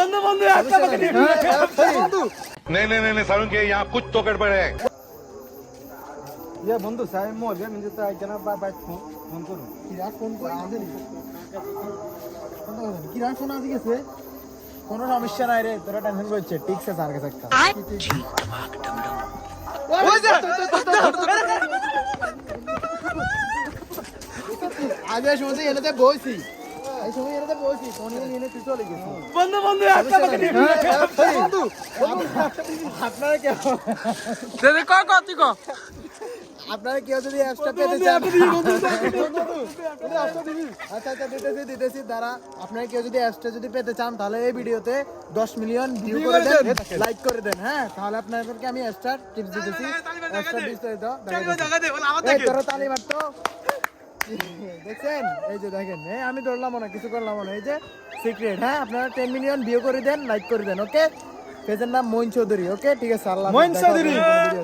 বন্ধু বন্ধু একটা আমাকে দিয়ে বন্ধু नहीं नहीं नहीं सारुण के यहाँ कुछ तो गड़बड़ है। ये बंधु साहेब मोल मिल जाता है जना बाय फोन करूं কিরাট ফোন করে আদেনি কিরাট ফোন আজকে গেছে কোনো সমস্যা নাই রে তোরা টেনশন করছিস ঠিক আছে স্যার কাছে একটা ওই যা আগে শুনছি এনেতে বইছি এই সময় এনেতে বইছি ফোন নিয়ে নিয়ে তুই চলে গেছিস বন্ধু বন্ধু একটা আমাকে দিয়ে বন্ধু আপনারা কেউ দে ক ক তুই ক আপনারা কেউ যদি অ্যাপসটা পেতে চান আচ্ছা আচ্ছা দিতেছি দাঁড়া আপনারা কেউ যদি অ্যাপসটা যদি পেতে চান তাহলে এই ভিডিওতে 10 মিলিয়ন ভিউ করে দেন লাইক করে দেন হ্যাঁ তাহলে আপনাদেরকে আমি অ্যাপসটার টিপস দিতেছি অ্যাপসটা বিস্তারিত জায়গা দে বল আমার এই তোরা তালি মারতো দেখছেন এই যে দেখেন আমি ধরলাম না কিছু করলাম না এই যে সিক্রেট হ্যাঁ আপনারা 10 মিলিয়ন ভিউ করে দেন লাইক করে দেন ওকে পেজের নাম মইন চৌধুরী ওকে ঠিক আছে আল্লাহ মইন চৌধুরী।